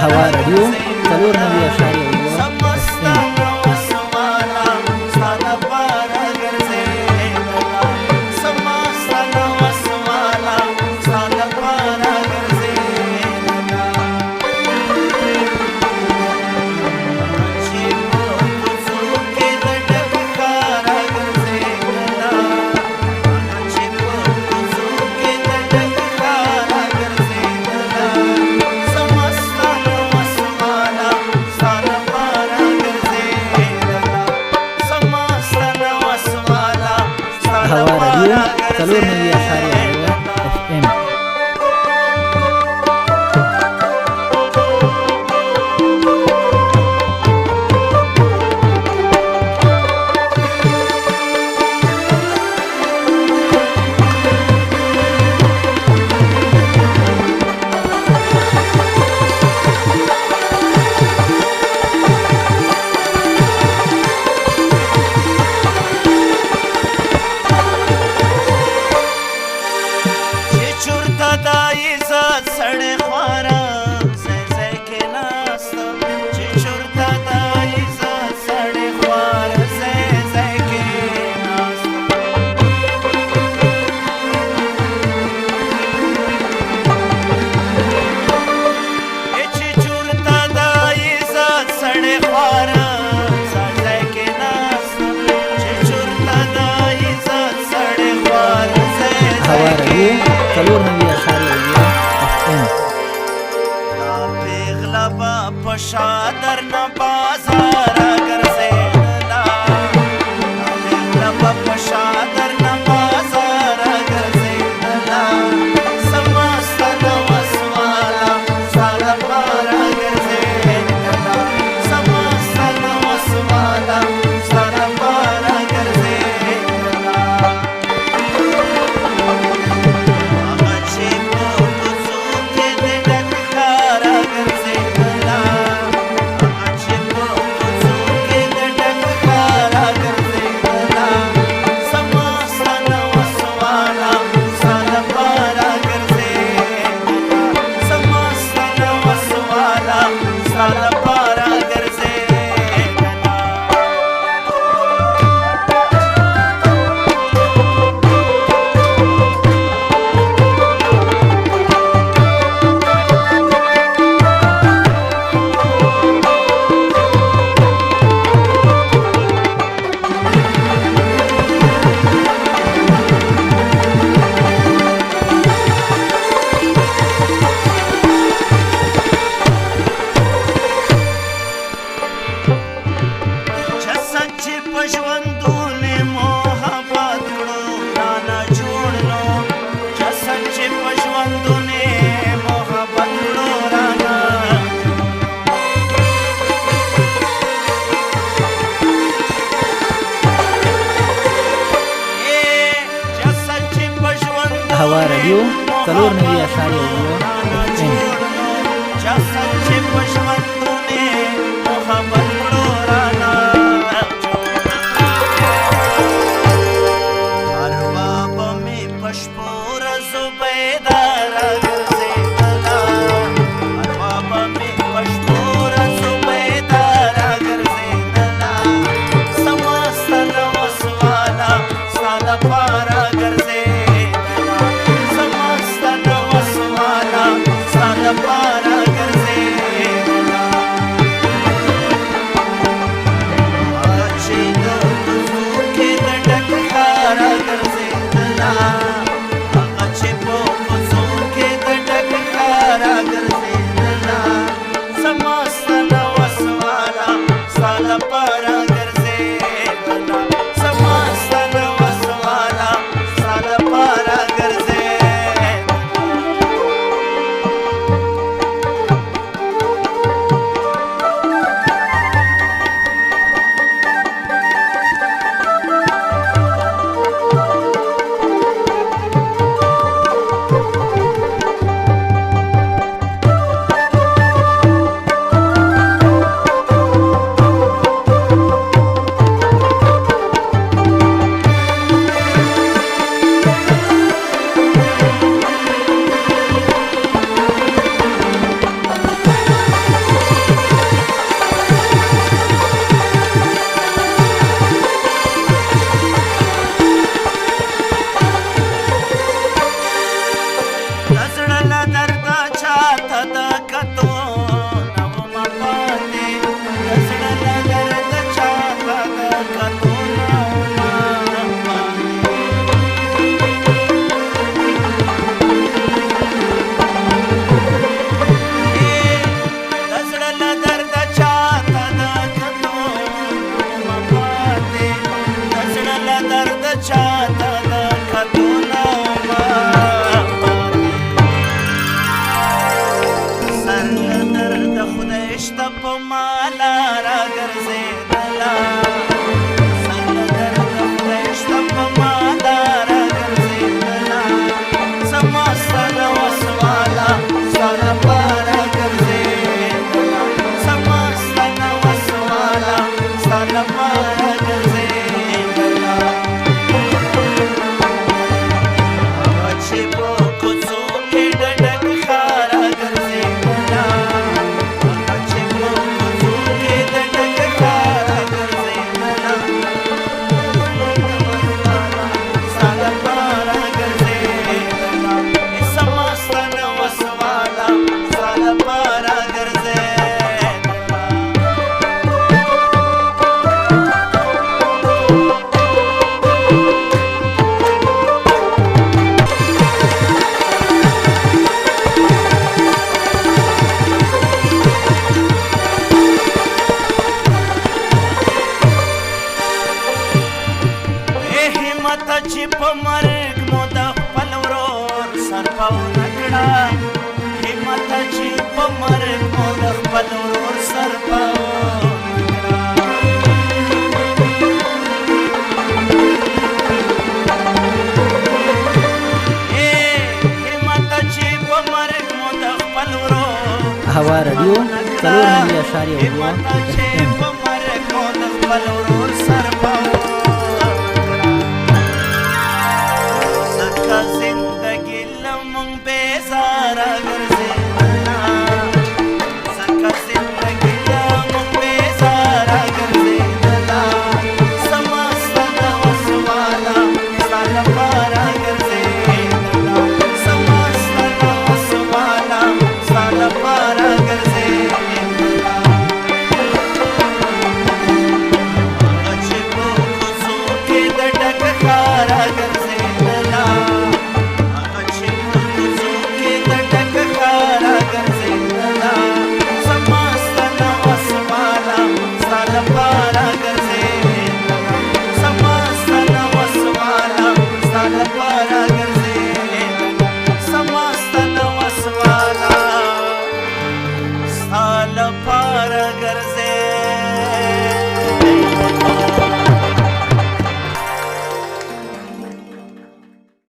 هوا رادیو 94.7 هوا رادیو 94.7 FM. هوا رادیو 94.7 FM. پیغلا با پشادر نه بازار ګرځېدلا پیغلا با پشادر نه بازار ګرځېدلا سمستانه وسوالا ساده بار ګرځېدلا سمستانه وسوالا ساده بار ګرځېدلا هغه چې په کوڅو کې د ډک ښار ګرځېدلا هغه چې زړه درد چاته د کتو نو ما پاتې د زړه درد چاته د کتو نو ما پاتې د زړه درد چاته د کتو نو ما پاتې د زړه درد چاته د کتو نو ما شته په مالا راګرځېدله سر له درده خدای شته په مالا راګرځېدله زما ستا له وسواله ستا لپاره ګرځېدله زما ستا له وسواله ستا لپاره ګرځېدله هغه چې په کوڅو کې ډډک ښاره ګرځېدله چې په مرګ مو د خپل ورور سر پاونه کړه همت چې په مرګ مو د خپل ورور سر پاونه کړه همت چې په مرګ مو د خپل ورور هوا رادیو 4.9 همت چې په مرګ مو د خپل ورور سر پاونه زندگی لمن بیزار